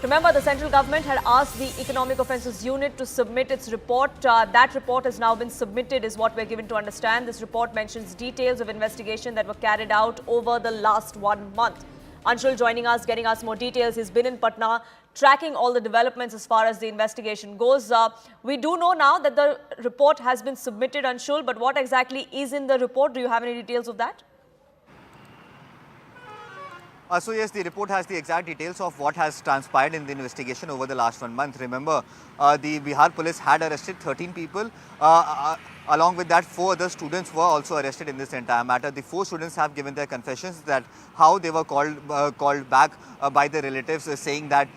Remember, the central government had asked the Economic Offences Unit to submit its report. That report has now been submitted, is what we're given to understand. This report mentions details of investigation that were carried out over the last 1 month. Anshul joining us, getting us more details. He's been in Patna, tracking all the developments as far as the investigation goes. We do know now that the report has been submitted, Anshul, but what exactly is in the report? Do you have any details of that? So yes, the report has the exact details of what has transpired in the investigation over the last 1 month. Remember, the Bihar police had arrested 13 people. Along with that, 4 other students were also arrested in this entire matter. The 4 students have given their confessions that how they were called back by their relatives, saying that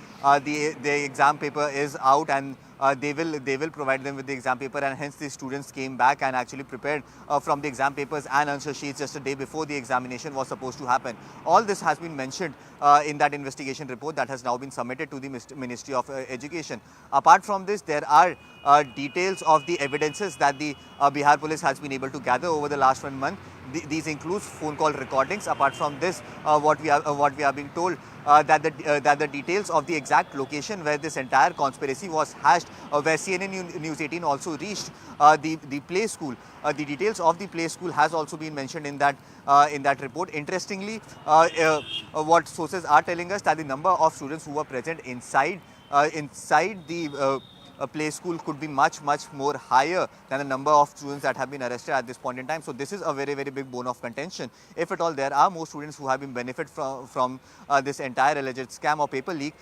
the exam paper is out and they will provide them with the exam paper, and hence the students came back and actually prepared from the exam papers and answer sheets just a day before the examination was supposed to happen. All this has been mentioned in that investigation report that has now been submitted to the Ministry of Education. Apart from this, there are details of the evidences that the Bihar police has been able to gather over the last 1 month. These include phone call recordings. Apart from this, what we are being told that the details of the exact location where this entire conspiracy was hashed, where CNN News 18 also reached the play school. The details of the play school has also been mentioned in that report. Interestingly, what sources are telling us that the number of students who were present inside the play school could be much more higher than the number of students that have been arrested at this point in time. So this is a very big bone of contention. If at all there are more students who have been benefit from this entire alleged scam or paper leak,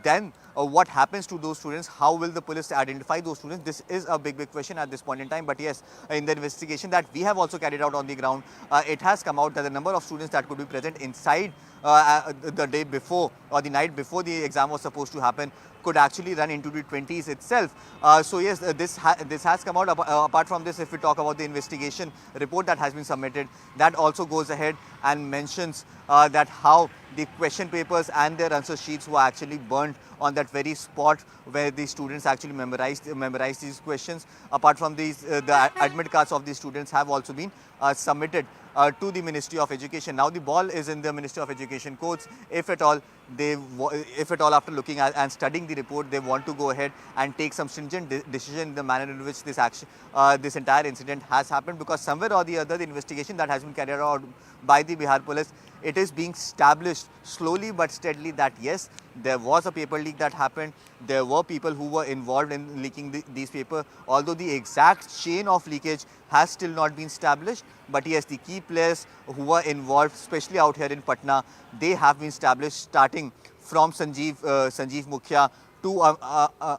then what happens to those students? How will the police identify those students? This is a big question at this point in time. But yes, in the investigation that we have also carried out on the ground, it has come out that the number of students that could be present inside the day before or the night before the exam was supposed to happen could actually run into the 20s itself. So yes, this has come out. Apart from this, if we talk about the investigation report that has been submitted, that also goes ahead and mentions that how the question papers and their answer sheets were actually burnt on that very spot where the students actually memorized these questions. Apart from these, the admit cards of the students have also been submitted to the Ministry of Education. Now the ball is in the Ministry of Education courts. If at all after looking at and studying the report, they want to go ahead and take some stringent decision in the manner in which this entire incident has happened, because somewhere or the other the investigation that has been carried out by the Bihar police, it is being established slowly but steadily that yes, there was a paper leak that happened. There were people who were involved in leaking these papers, although the exact chain of leakage has still not been established. But yes, the key players who were involved, especially out here in Patna, they have been established, starting from Sanjeev Mukhya to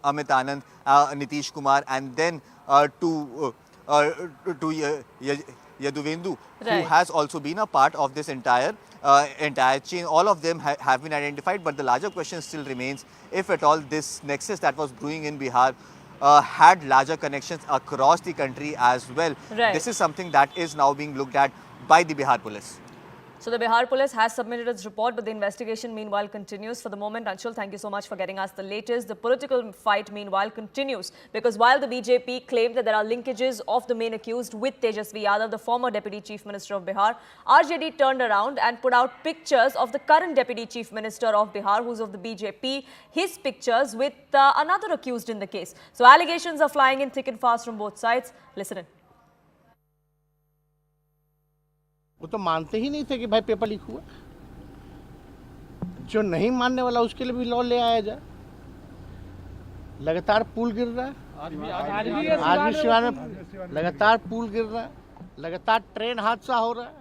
Amit Anand, Nitish Kumar, and then to Yaduvendu, who has also been a part of this entire chain. All of them have been identified, but the larger question still remains, if at all this nexus that was brewing in Bihar had larger connections across the country as well. Right. This is something that is now being looked at by the Bihar police. So the Bihar police has submitted its report, but the investigation meanwhile continues. For the moment, Anshul, thank you so much for getting us the latest. The political fight meanwhile continues, because while the BJP claimed that there are linkages of the main accused with Tejasvi Yadav, the former Deputy Chief Minister of Bihar, RJD turned around and put out pictures of the current Deputy Chief Minister of Bihar, who's of the BJP, his pictures with another accused in the case. So allegations are flying in thick and fast from both sides. Listen in. वो तो मानते ही नहीं थे कि भाई paper leak हुआ। जो नहीं मानने वाला उसके लिए भी लॉ ले आया जाए। लगातार पुल गिर रहा है, आज भी सिवान में लगातार पुल गिर रहा है, लगातार ट्रेन हादसा हो रहा है,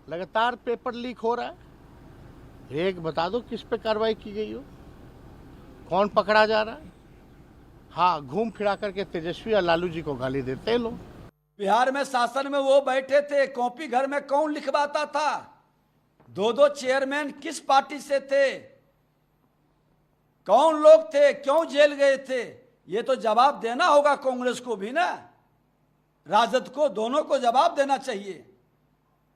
लगातार पेपर लीक हो रहा है। एक बता दो किस पे कार्रवाई की गई हो, कौन पकड़ा जा रहा है? हाँ, घूम फिरा करके तेजस्वी और लालू जी को गाली देते लोग। बिहार में शासन में वो बैठे थे, कॉपी घर में कौन लिखवाता था? 2 चेयरमैन किस पार्टी से थे? कौन लोग थे? क्यों जेल गए थे? ये तो जवाब देना होगा कांग्रेस को भी ना, राजद को, दोनों को जवाब देना चाहिए।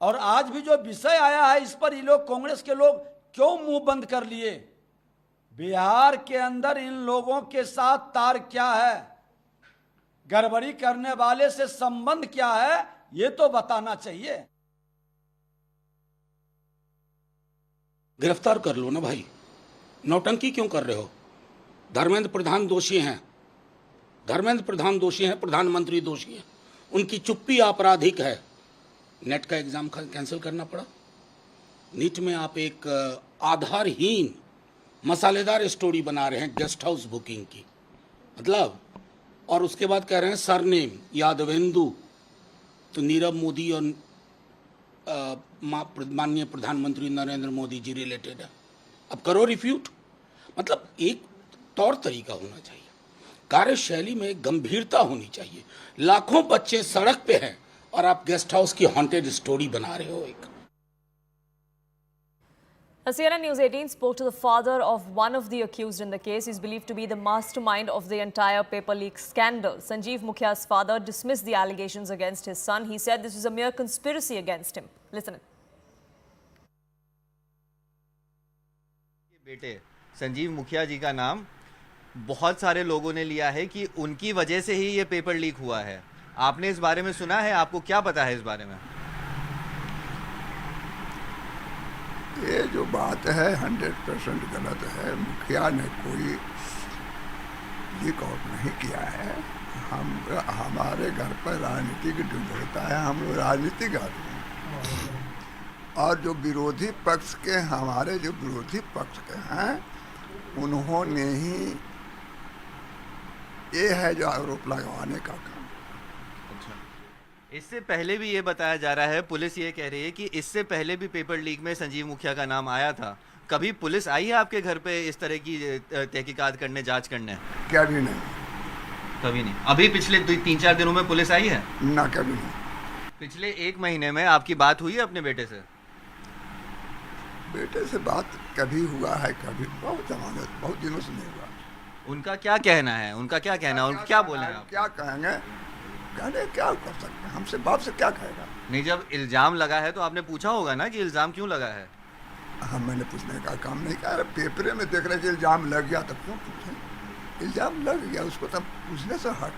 और आज भी जो विषय आया है, इस पर ये लोग, कांग्रेस के लोग, क्यों मुंह बंद कर लिए? बिहार के अंदर इन लोगों के साथ तार क्या है, गड़बड़ी करने वाले से संबंध क्या है, ये तो बताना चाहिए। गिरफ्तार कर लो ना भाई, नौटंकी क्यों कर रहे हो? धर्मेंद्र प्रधान दोषी हैं, धर्मेंद्र प्रधान दोषी हैं, प्रधानमंत्री दोषी हैं, उनकी चुप्पी आपराधिक है। नेट का एग्जाम कैंसिल करना पड़ा। नीट में आप एक आधारहीन मसालेदार स्टोरी बना रहे हैं गेस्ट हाउस बुकिंग की, मतलब, और उसके बाद कह रहे हैं सरनेम यादवेंदु, तो नीरव मोदी और माननीय प्रधानमंत्री नरेंद्र मोदी जी रिलेटेड है। अब करो रिफ्यूट। मतलब एक तौर तरीका होना चाहिए, कार्यशैली में गंभीरता होनी चाहिए। लाखों बच्चे सड़क पे हैं और आप गेस्ट हाउस की हॉन्टेड स्टोरी बना रहे हो एक। CNN News 18 spoke to the father of one of the accused in the case. He's believed to be the mastermind of the entire paper leak scandal. Sanjeev Mukhia's father dismissed the allegations against his son. He said this was a mere conspiracy against him. Listen. बेटे संजीव मुखिया जी का नाम बहुत सारे लोगों ने लिया है कि उनकी वजह से ही ये पेपर लीक हुआ है। आपने इस बारे में सुना है? आपको क्या पता है इस बारे में? ये जो बात है 100% गलत है। मुखिया ने कोई लीक आउट नहीं किया है। हमारे घर पर राजनीतिक युद्ध होता है, हम राजनीतिक आदमी हैं। और जो विरोधी पक्ष के हमारे जो विरोधी पक्ष के हैं उन्होंने ही ये है जो आरोप लगवाने का काम। इससे पहले भी ये बताया जा रहा है, पुलिस ये कह रही है कि इससे पहले भी पेपर लीक में संजीव मुखिया का नाम आया था। कभी पुलिस आई है आपके घर पे इस तरह की तहकीकात करने, जांच करने? क्या भी नहीं, कभी नहीं। अभी पिछले 3-4 दिनों में पुलिस आई है? ना, कभी नहीं। पिछले 1 महीने में आपकी बात हुई है अपने बेटे से? बेटे से बात कभी हुआ है, कभी बहुत जमाने, बहुत दिनों से नहीं हुआ। उनका क्या कहना है? उनका क्या कहना है? उनका क्या बोले आप? क्या कहेंगे? कहने क्या कर सकते हैं, हमसे बाप से क्या कहेगा। नहीं, जब इल्जाम लगा है तो आपने पूछा होगा ना कि इल्जाम क्यों लगा है? मैंने पूछने का काम नहीं किया। पेपरे में देख रहे कि इल्जाम लग गया, तब क्यों पूछें? इल्जाम लग गया, उसको तब पूछने से हट